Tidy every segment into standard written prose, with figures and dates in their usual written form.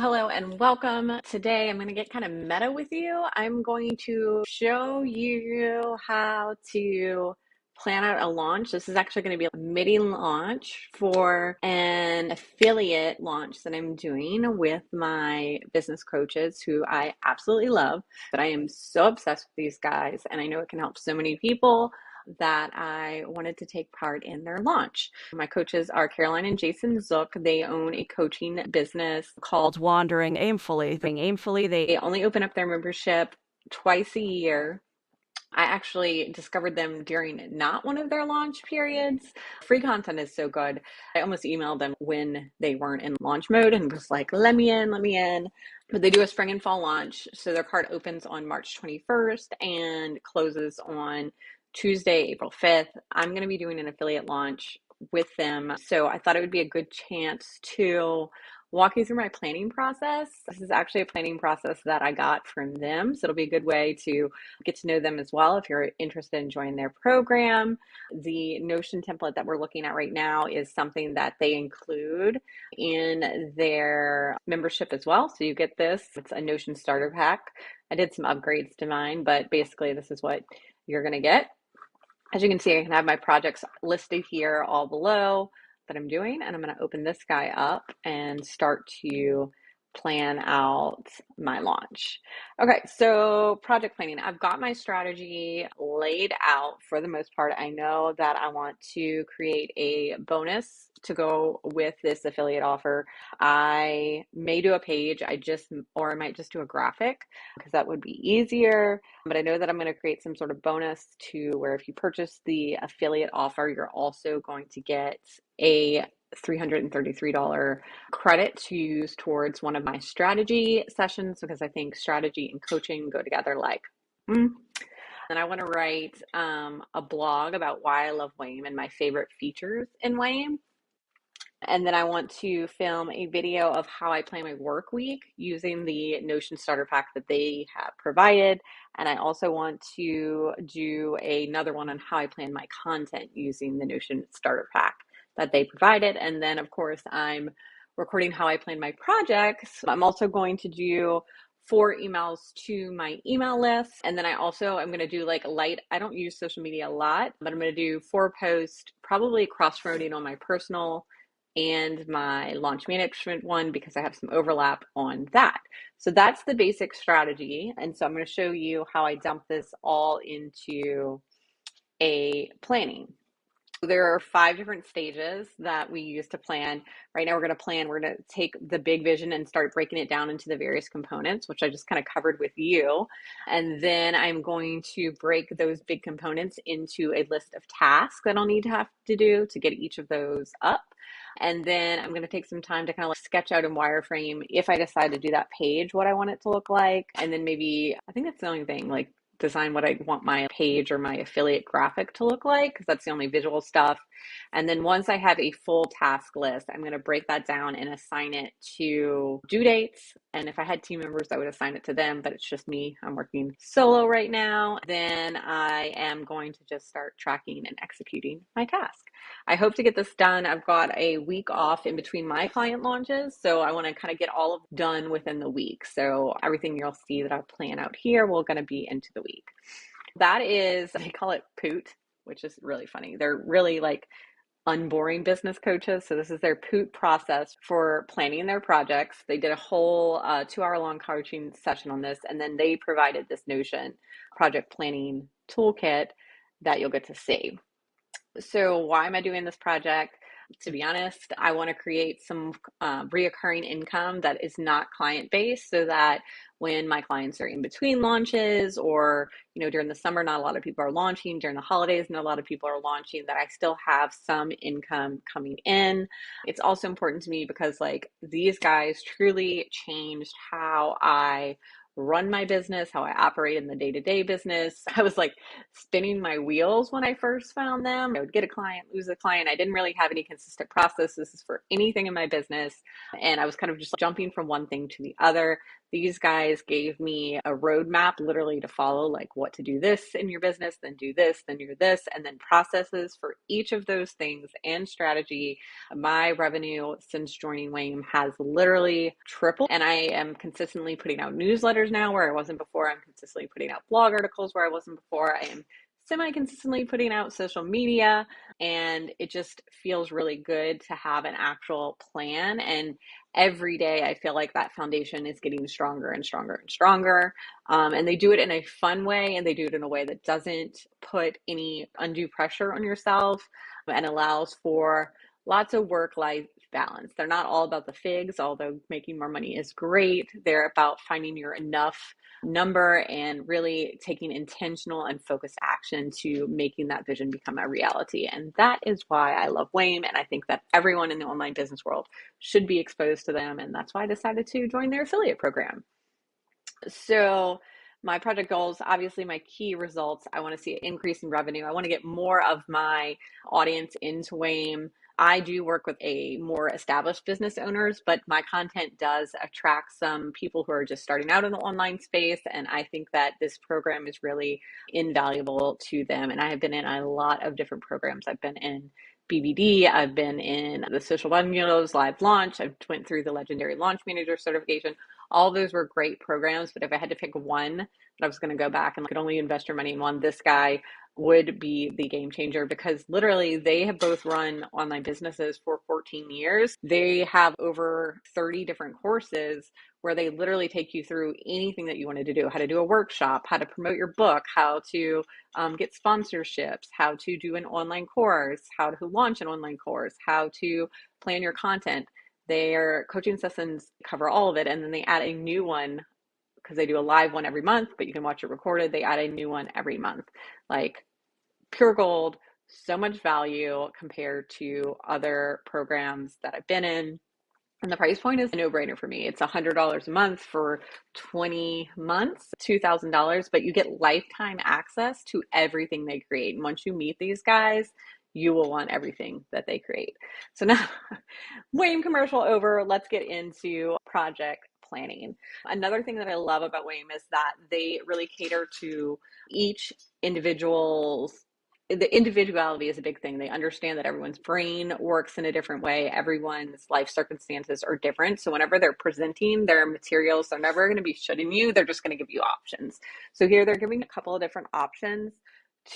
Hello and welcome. Today I'm going to get kind of meta with you. I'm going to show you how to plan out a launch. This is actually going to be a mini launch for an affiliate launch that I'm doing with my business coaches who I absolutely love. But I am so obsessed with these guys and I know it can help so many people that I wanted to take part in their launch. My coaches are Caroline and Jason Zook. They own a coaching business called Wandering Aimfully. They only open up their membership twice a year. I actually discovered them during not one of their launch periods. Free content is so good. I almost emailed them when they weren't in launch mode and was like, let me in, let me in. But they do a spring and fall launch. So their card opens on March 21st and closes on Tuesday, April 5th. I'm going to be doing an affiliate launch with them. So I thought it would be a good chance to walk you through my planning process. This is actually a planning process that I got from them. So it'll be a good way to get to know them as well if you're interested in joining their program. The Notion template that we're looking at right now is something that they include in their membership as well. So you get this. It's a Notion starter pack. I did some upgrades to mine, but basically this is what you're going to get. As you can see, I can have my projects listed here all below that I'm doing, and I'm going to open this guy up and start to plan out my launch. Okay, so project planning. I've got my strategy laid out for the most part. I know that I want to create a bonus to go with this affiliate offer. I may do a page, or I might just do a graphic because that would be easier. But I know that I'm going to create some sort of bonus to where if you purchase the affiliate offer, you're also going to get a $333 credit to use towards one of my strategy sessions because I think strategy and coaching go together like, And I want to write a blog about why I love WAIM and my favorite features in WAIM. And then I want to film a video of how I plan my work week using the Notion starter pack that they have provided. And I also want to do another one on how I plan my content using the Notion starter pack that they provided. And then, of course, I'm recording how I plan my projects. I'm also going to do 4 emails to my email list. And then I'm going to do like I don't use social media a lot, but I'm going to do 4 posts, probably cross-promoting on my personal and my launch management one because I have some overlap on that. So that's the basic strategy. And so I'm going to show you how I dump this all into a planning. There are 5 different stages that we use to plan. Right now we're going to take the big vision and start breaking it down into the various components, which I just kind of covered with you. And then I'm going to break those big components into a list of tasks that I'll need to have to do to get each of those up. And then I'm going to take some time to kind of like sketch out in wireframe if I decide to do that page, what I want it to look like. And then maybe, I think that's the only thing, like design what I want my page or my affiliate graphic to look like, because that's the only visual stuff. And then once I have a full task list, I'm going to break that down and assign it to due dates. And if I had team members, I would assign it to them, but it's just me. I'm working solo right now. Then I am going to just start tracking and executing my task. I hope to get this done. I've got a week off in between my client launches, so I want to kind of get all of done within the week. So everything you'll see that I plan out here will going to be into the week. That is, they call it PEWT, which is really funny. They're really like unboring business coaches. So this is their PEWT process for planning their projects. They did a whole 2-hour long coaching session on this, and then they provided this Notion project planning toolkit that you'll get to see. So why am I doing this project? To be honest, I want to create some reoccurring income that is not client-based so that when my clients are in between launches or, during the summer, not a lot of people are launching, during the holidays, not a lot of people are launching, that I still have some income coming in. It's also important to me because like these guys truly changed how I run my business, how I operate in the day-to-day business. I was like spinning my wheels when I first found them. I would get a client, lose a client. I didn't really have any consistent process. This is for anything in my business. And I was kind of just jumping from one thing to the other. These guys gave me a roadmap literally to follow, like what to do this in your business, then do this, then do this, and then processes for each of those things and strategy. My revenue since joining WAIM has literally tripled, and I am consistently putting out newsletters now where I wasn't before. I'm consistently putting out blog articles where I wasn't before. I am semi-consistently putting out social media, and it just feels really good to have an actual plan. And every day I feel like that foundation is getting stronger and stronger and stronger. And they do it in a fun way, and they do it in a way that doesn't put any undue pressure on yourself and allows for lots of work-life balance. They're not all about the figs, although making more money is great. They're about finding your enough number and really taking intentional and focused action to making that vision become a reality. And that is why I love WAIM. And I think that everyone in the online business world should be exposed to them. And that's why I decided to join their affiliate program. So my project goals, obviously my key results, I want to see an increase in revenue. I want to get more of my audience into WAIM. I do work with a more established business owners, but my content does attract some people who are just starting out in the online space. And I think that this program is really invaluable to them. And I have been in a lot of different programs. I've been in BBD, I've been in the Social Bungalows Live Launch, I've went through the Legendary Launch Manager certification. All those were great programs, but if I had to pick one that I was going to go back and could only invest your money in one, this guy would be the game changer, because literally they have both run online businesses for 14 years. They have over 30 different courses where they literally take you through anything that you wanted to do, how to do a workshop, how to promote your book, how to get sponsorships, how to do an online course, how to launch an online course, how to plan your content. Their coaching sessions cover all of it, and then they add a new one because they do a live one every month, but you can watch it recorded. They add a new one every month. Like, pure gold, so much value compared to other programs that I've been in. And the price point is a no-brainer for me. It's $100 a month for 20 months, $2,000, but you get lifetime access to everything they create. And once you meet these guys, you will want everything that they create. So now, WAIM commercial over, let's get into project planning. Another thing that I love about WAIM is that they really cater to each individual's. The individuality is a big thing. They understand that everyone's brain works in a different way. Everyone's life circumstances are different. So whenever they're presenting their materials, they're never going to be shitting you. They're just going to give you options. So here they're giving a couple of different options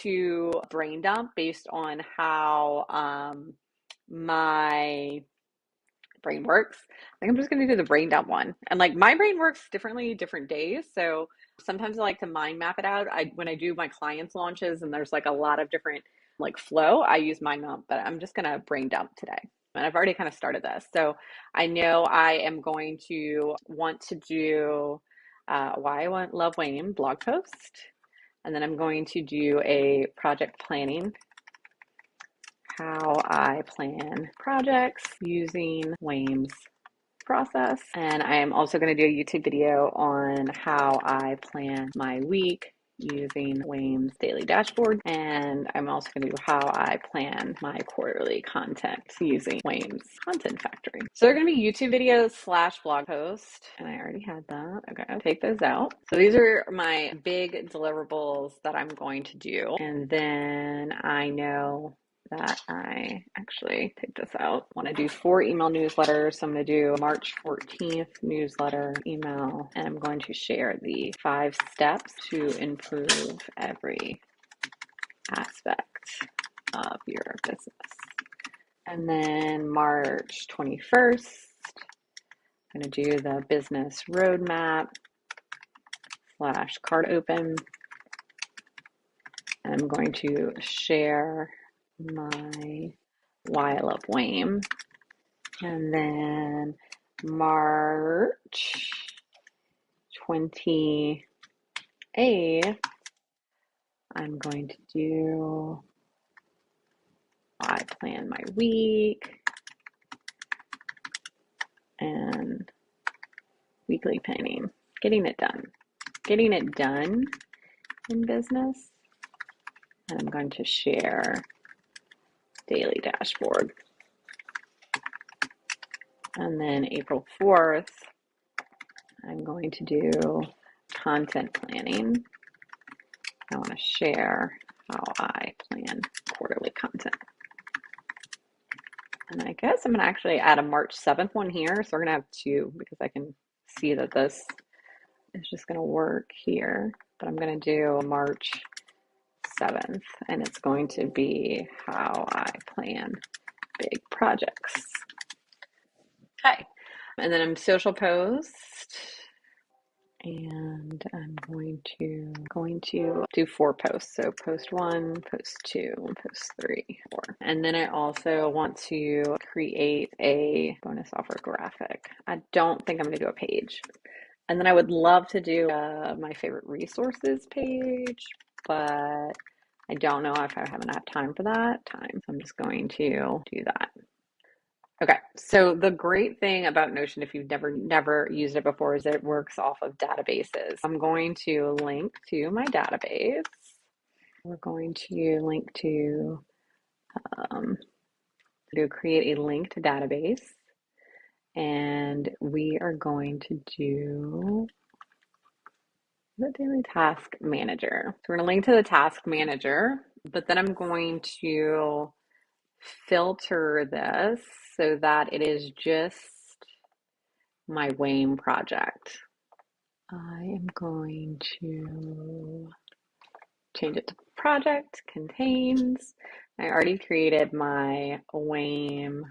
to brain dump based on how my brain works. I think I'm just going to do the brain dump one. And like, my brain works differently different days. So sometimes I like to mind map it out. When I do my clients launches and there's like a lot of different like flow, I use mind map, but I'm just going to brain dump today. And I've already kind of started this. So I know I am going to want to do why I love WAIM blog post. And then I'm going to do a project planning, how I plan projects using WAIM's process. And I am also going to do a YouTube video on how I plan my week using WAIM's daily dashboard. And I'm also going to do how I plan my quarterly content using WAIM's content factory. So they're going to be YouTube videos / blog post. And I already had that. Okay, I'll take those out. So these are my big deliverables that I'm going to do. And then I know that I actually take this out. I want to do 4 email newsletters. So I'm going to do March 14th newsletter email, and I'm going to share the 5 steps to improve every aspect of your business. And then March 21st, I'm going to do the business roadmap / card open. And I'm going to share my why I love WAIM. And then March 28th, I'm going to do I plan my week and weekly planning, getting it done. getting it done in business. And I'm going to share daily dashboard. And then April 4th, I'm going to do content planning. I want to share how I plan quarterly content. And I guess I'm going to actually add a March 7th one here. So we're going to have two because I can see that this is just going to work here. But I'm going to do March 7th, and it's going to be how I plan big projects. Okay. And then I'm social post. And I'm going to do 4 posts. So post 1, post 2, post 3, 4. And then I also want to create a bonus offer graphic. I don't think I'm going to do a page. And then I would love to do my favorite resources page, but I don't know if I have enough time for that. So I'm just going to do that. Okay, so the great thing about Notion, if you've never used it before, is that it works off of databases. I'm going to link to my database. We're going to link to create a linked database, and we are going to do the daily task manager. So we're going to link to the task manager, but then I'm going to filter this so that it is just my WAIM project. I am going to change it to project contains. I already created my WAIM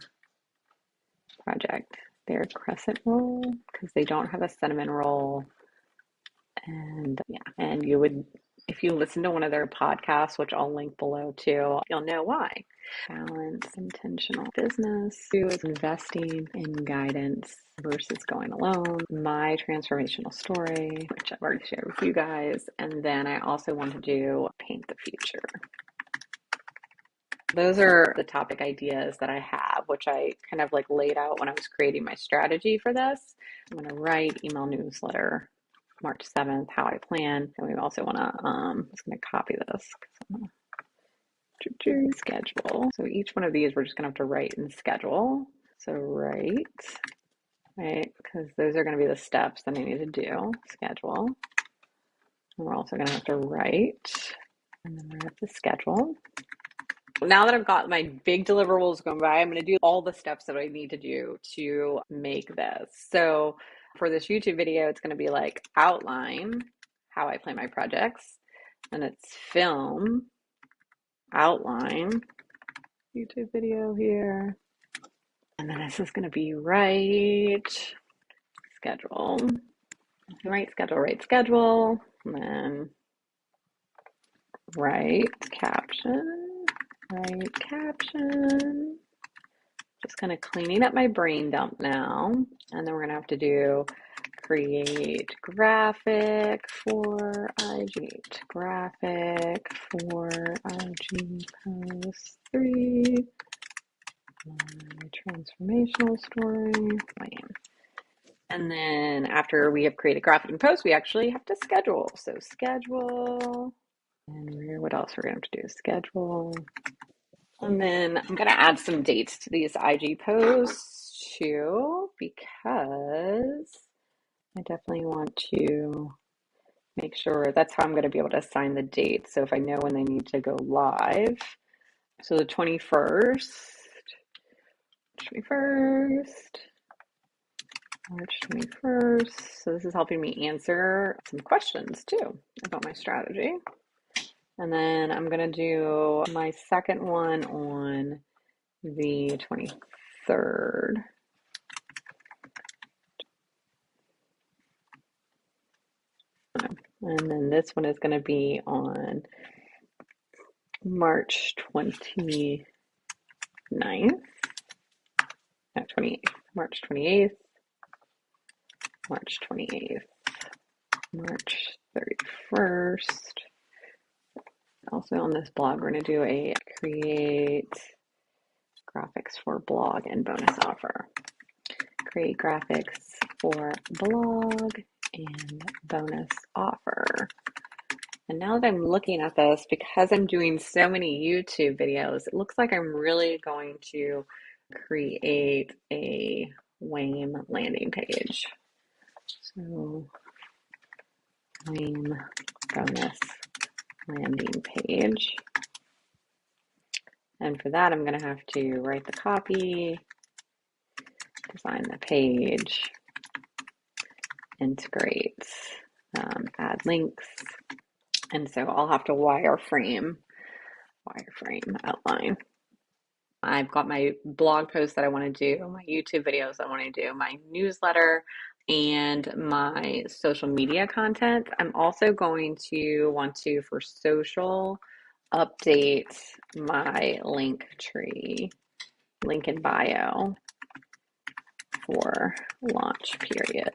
project. Their crescent roll because they don't have a cinnamon roll. And yeah, and you would, if you listen to one of their podcasts, which I'll link below too, you'll know why. Balance intentional business. 2 is investing in guidance versus going alone. My transformational story, which I've already shared with you guys. And then I also want to do paint the future. Those are the topic ideas that I have, which I kind of like laid out when I was creating my strategy for this. I'm going to write email newsletter March 7th, how I plan. And we also want to, I'm just going to copy this. Schedule. So each one of these, we're just going to have to write and schedule. So write, right? Because those are going to be the steps that I need to do. Schedule. And we're also going to have to write. And then we're going to have to schedule. Now that I've got my big deliverables going by, I'm going to do all the steps that I need to do to make this. So for this YouTube video, it's going to be like outline how I plan my projects. And it's film, outline, YouTube video here. And then this is going to be write, schedule, write, schedule, and then write caption. Just kind of cleaning up my brain dump now. And then we're going to have to do create graphic for IG. Graphic for IG post 3. My transformational story. And then after we have created graphic and post, we actually have to schedule. So schedule. And what else we're going to have to do? Schedule. And then I'm going to add some dates to these IG posts too, because I definitely want to make sure that's how I'm going to be able to assign the dates. So if I know when they need to go live. So the 21st, March 21st. So this is helping me answer some questions too about my strategy. And then I'm going to do my second one on the 23rd. And then this one is going to be on March 29th. No, 28th. March 28th. March 28th. March 31st. Also on this blog, we're going to do a create graphics for blog and bonus offer. Create graphics for blog and bonus offer. And now that I'm looking at this, because I'm doing so many YouTube videos, it looks like I'm really going to create a WAIM landing page. So WAIM bonus landing page. And for that, I'm going to have to write the copy, design the page, integrate, add links. And so I'll have to wireframe outline. I've got my blog posts that I want to do, my YouTube videos I want to do, my newsletter, and my social media content. I'm also going to want to, for social, update my link tree, link in bio for launch period,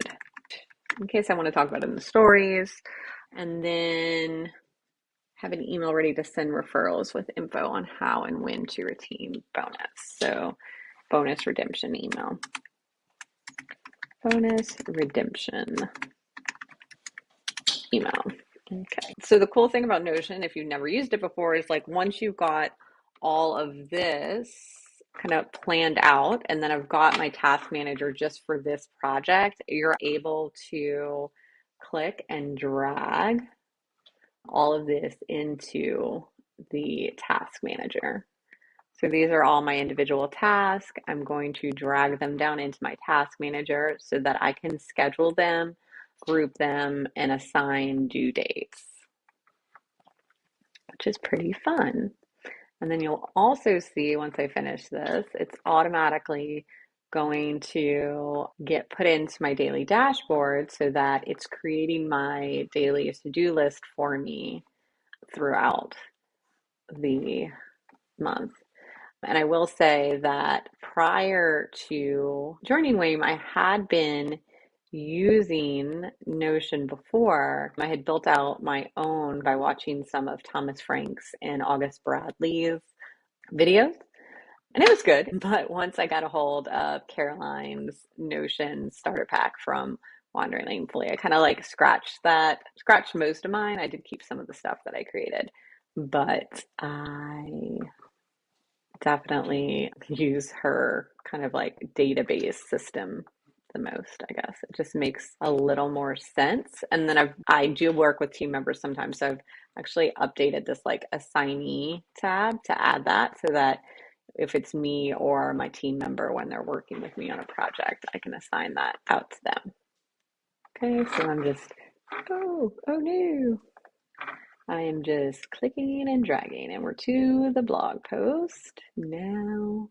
in case I want to talk about it in the stories, and then have an email ready to send referrals with info on how and when to redeem bonus. So bonus redemption email. Bonus redemption email. Okay. So the cool thing about Notion, if you've never used it before, is like once you've got all of this kind of planned out, and then I've got my task manager just for this project, you're able to click and drag all of this into the task manager. So these are all my individual tasks. I'm going to drag them down into my task manager so that I can schedule them, group them, and assign due dates, which is pretty fun. And then you'll also see once I finish this, it's automatically going to get put into my daily dashboard so that it's creating my daily to-do list for me throughout the month. And I will say that prior to joining WAIM, I had been using Notion before. I had built out my own by watching some of Thomas Frank's and August Bradley's videos, and it was good. But once I got a hold of Caroline's Notion starter pack from Wandering Aimfully, I kind of like scratched most of mine. I did keep some of the stuff that I created, but I definitely use her kind of like database system the most, I guess. It just makes a little more sense. And then I do work with team members sometimes. So I've actually updated this like assignee tab to add that so that if it's me or my team member when they're working with me on a project, I can assign that out to them. Okay, so I'm just, oh no. I am just clicking and dragging, and we're to the blog post now.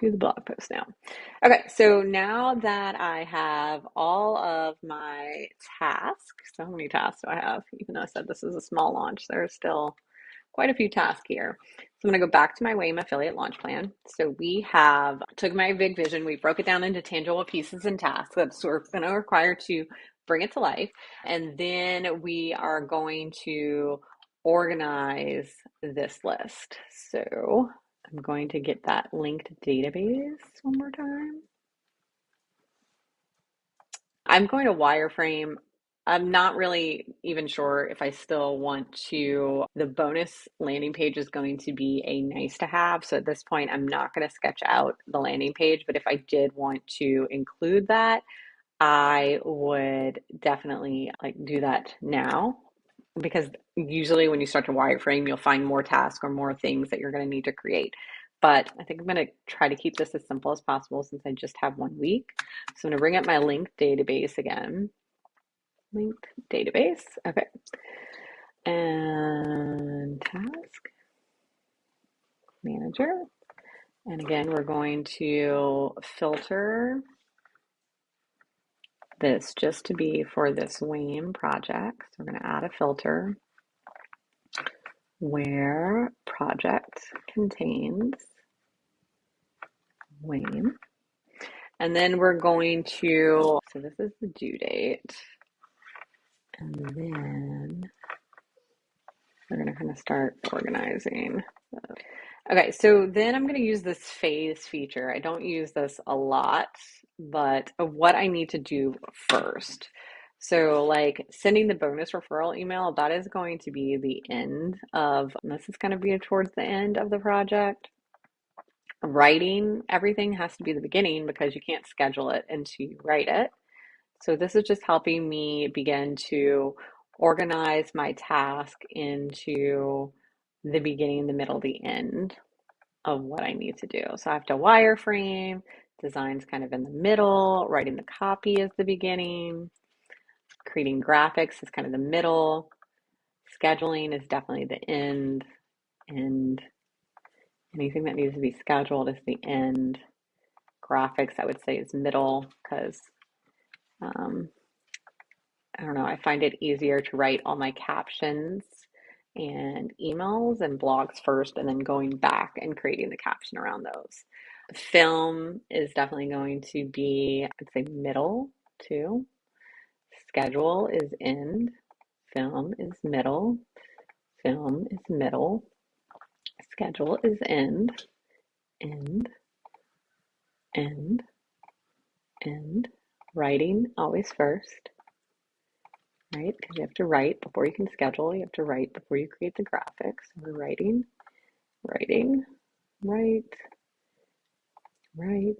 Okay, so now that I have all of my tasks, so how many tasks do I have? Even though I said this is a small launch, there's still quite a few tasks here. So I'm going to go back to my WAIM affiliate launch plan. So we took my big vision, we broke it down into tangible pieces and tasks that we're going to require to bring it to life. And then we are going to organize this list. So I'm going to get that linked database one more time. I'm going to wireframe. I'm not really even sure if I still want to. The bonus landing page is going to be a nice to have. So at this point, I'm not going to sketch out the landing page. But if I did want to include that, I would definitely like do that now. Because usually when you start to wireframe, you'll find more tasks or more things that you're going to need to create. But I think I'm going to try to keep this as simple as possible since I just have 1 week. So I'm going to bring up my linked database again. Linked database. Okay. And task manager. And again, we're going to filter this just to be for this WAIM project. So we're going to add a filter where project contains WAIM. And then we're going to, so this is the due date. And then we're going to kind of start organizing. Okay, so then I'm going to use this phase feature. I don't use this a lot, but of what I need to do first. So, like sending the bonus referral email, that is going to be the end of, this is going to be towards the end of the project. Writing everything has to be the beginning because you can't schedule it until you write it. So, this is just helping me begin to organize my task into the beginning, the middle, the end of what I need to do. So I have to wireframe, design's kind of in the middle, writing the copy is the beginning, creating graphics is kind of the middle, scheduling is definitely the end, and anything that needs to be scheduled is the end. Graphics, I would say, is middle because I don't know, I find it easier to write all my captions and emails and blogs first and then going back and creating the caption around those. Film is definitely going to be, I'd say, middle too. Schedule is end. Film is middle. Film is middle. Schedule is end. End. End. End. Writing always first, right? Because you have to write before you can schedule. You have to write before you create the graphics. So we're writing, writing, write, write.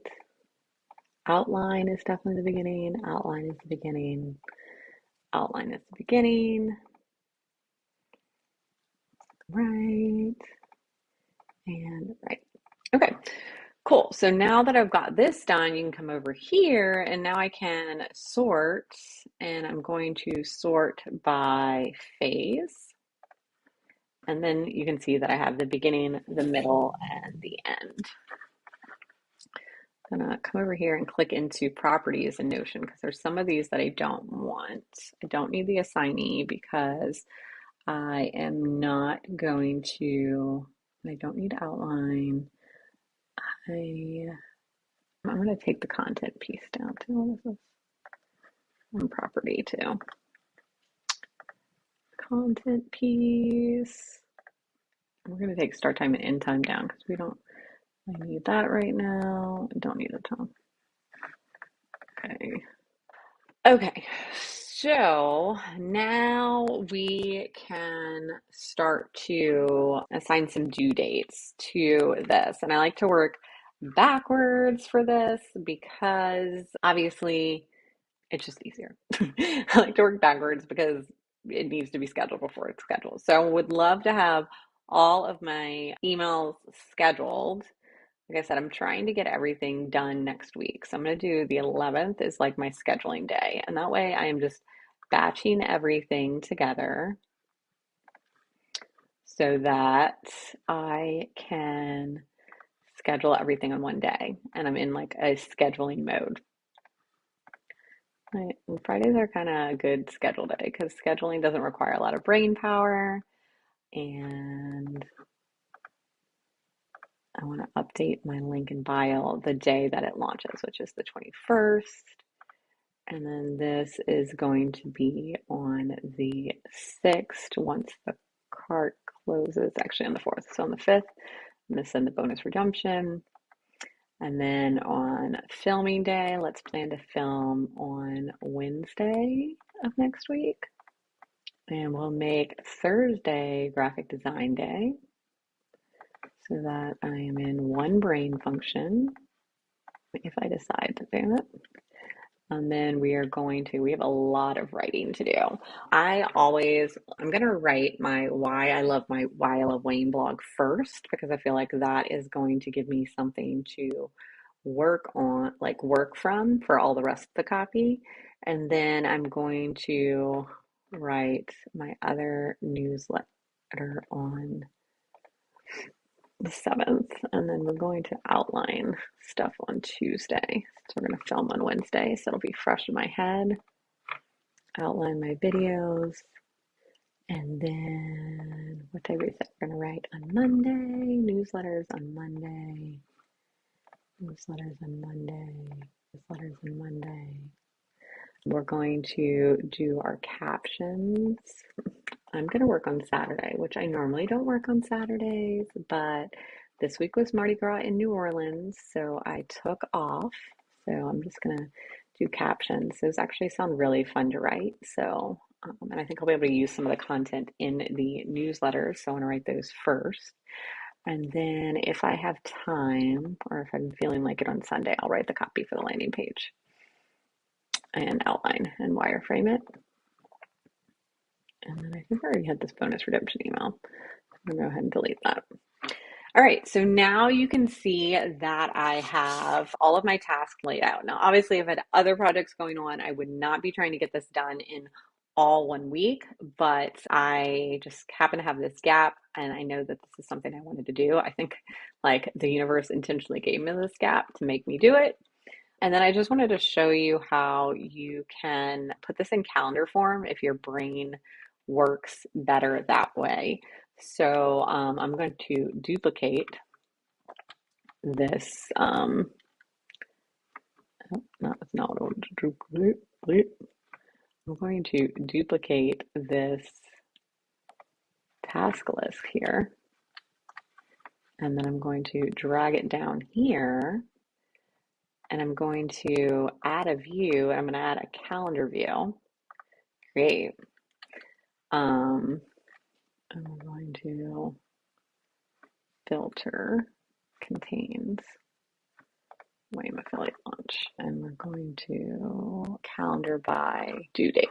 Outline is definitely the beginning. Outline is the beginning. Outline is the beginning. Right. And right. Okay, cool. So now that I've got this done, you can come over here and now I can sort, and I'm going to sort by phase. And then you can see that I have the beginning, the middle, and the end. I'm gonna come over here and click into properties in Notion because there's some of these that I don't want. I don't need the assignee because I am not going to, I don't need outline. I'm going to take the content piece down too. What is this? On property too. Content piece. We're going to take start time and end time down because I need that right now. I don't need a ton. Okay. Okay, so now we can start to assign some due dates to this. And I like to work backwards for this because obviously it's just easier. I like to work backwards because it needs to be scheduled before it's scheduled. So I would love to have all of my emails scheduled. Like I said, I'm trying to get everything done next week. So I'm going to do the 11th is like my scheduling day. And that way I am just batching everything together so that I can schedule everything on one day. And I'm in like a scheduling mode. Right. And Fridays are kind of a good schedule day because scheduling doesn't require a lot of brain power. And I want to update my link in bio the day that it launches, which is the 21st. And then this is going to be on the 6th once the cart closes, actually on the 4th. So on the 5th, I'm going to send the bonus redemption. And then on filming day, let's plan to film on Wednesday of next week. And we'll make Thursday graphic design day so that I am in one brain function if I decide to do it. And then we have a lot of writing to do. I'm going to write my why I love WAIM blog first because I feel like that is going to give me something to work on, like work from for all the rest of the copy. And then I'm going to write my other newsletter on the 7th, and then we're going to outline stuff on Tuesday. So we're going to film on Wednesday, so it'll be fresh in my head. Outline my videos, and then what day is that? We're going to write on Monday, newsletters on Monday, newsletters on Monday, newsletters on Monday. We're going to do our captions. I'm going to work on Saturday, which I normally don't work on Saturdays, but this week was Mardi Gras in New Orleans, so I took off. So I'm just gonna do captions. Those actually sound really fun to write. So, and I think I'll be able to use some of the content in the newsletter. So I want to write those first. And then if I have time, or if I'm feeling like it on Sunday, I'll write the copy for the landing page and outline and wireframe it. And then I think I already had this bonus redemption email. I'm gonna go ahead and delete that. All right, so now you can see that I have all of my tasks laid out. Now, obviously, if I had other projects going on, I would not be trying to get this done in all 1 week, but I just happen to have this gap, and I know that this is something I wanted to do. I think like the universe intentionally gave me this gap to make me do it. And then I just wanted to show you how you can put this in calendar form if your brain works better that way. So I'm going to duplicate this. Oh, no, that's not what I wanted to do. I'm going to duplicate this task list here. And then I'm going to drag it down here. And I'm going to add a view. I'm going to add a calendar view. Create. I'm going to filter contains WAIM affiliate launch, and we're going to calendar by due date.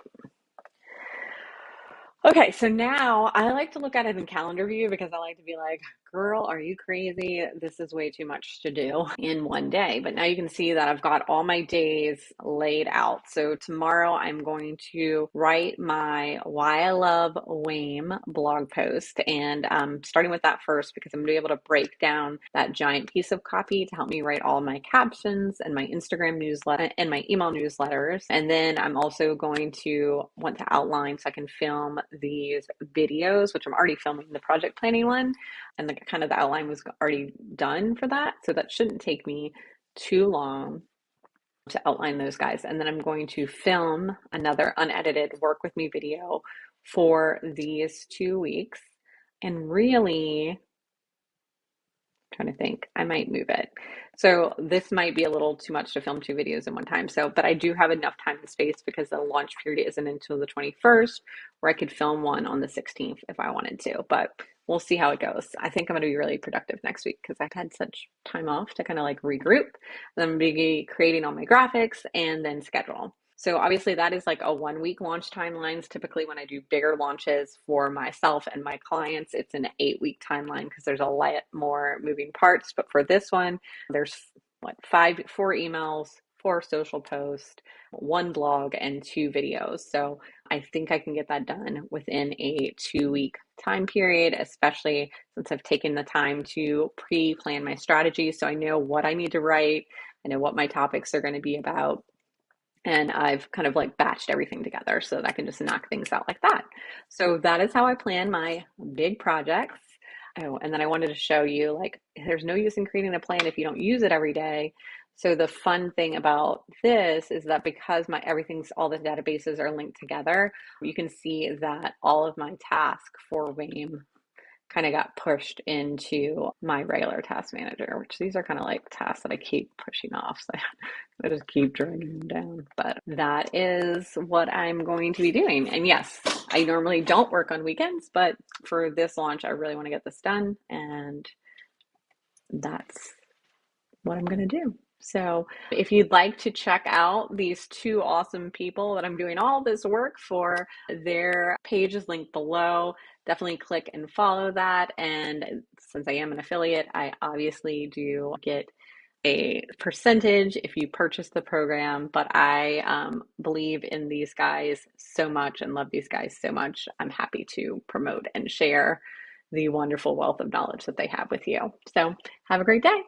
Okay, so now I like to look at it in calendar view because I like to be like, girl, are you crazy? This is way too much to do in one day. But now you can see that I've got all my days laid out. So tomorrow I'm going to write my Why I Love WAIM blog post. And starting with that first because I'm going to be able to break down that giant piece of copy to help me write all my captions and my Instagram newsletter and my email newsletters. And then I'm also going to want to outline so I can film these videos, which I'm already filming the project planning one, and the kind of the outline was already done for that. So that shouldn't take me too long to outline those guys. And then I'm going to film another unedited work with me video for these 2 weeks. And really, trying to think, I might move it. So this might be a little too much to film 2 videos in one time. So, but I do have enough time and space because the launch period isn't until the 21st, where I could film one on the 16th if I wanted to, but we'll see how it goes. I think I'm going to be really productive next week because I've had such time off to kind of like regroup. Then I'm going to be creating all my graphics and then schedule. So obviously that is like a 1 week launch timelines. Typically when I do bigger launches for myself and my clients, it's an 8 week timeline because there's a lot more moving parts. But for this one, there's four emails, 4 social posts, 1 blog, and 2 videos. So I think I can get that done within a 2 week time period, especially since I've taken the time to pre-plan my strategy. So I know what I need to write. I know what my topics are going to be about. And I've kind of like batched everything together so that I can just knock things out like that. So that is how I plan my big projects. Oh, and then I wanted to show you like there's no use in creating a plan if you don't use it every day. So the fun thing about this is that because all the databases are linked together, you can see that all of my tasks for WAIM kind of got pushed into my regular task manager, which these are kind of like tasks that I keep pushing off. So I just keep dragging them down. But that is what I'm going to be doing. And yes, I normally don't work on weekends, but for this launch, I really want to get this done. And that's what I'm going to do. So if you'd like to check out these 2 awesome people that I'm doing all this work for, their page is linked below. Definitely click and follow that. And since I am an affiliate, I obviously do get a percentage if you purchase the program, but I believe in these guys so much and love these guys so much. I'm happy to promote and share the wonderful wealth of knowledge that they have with you. So have a great day.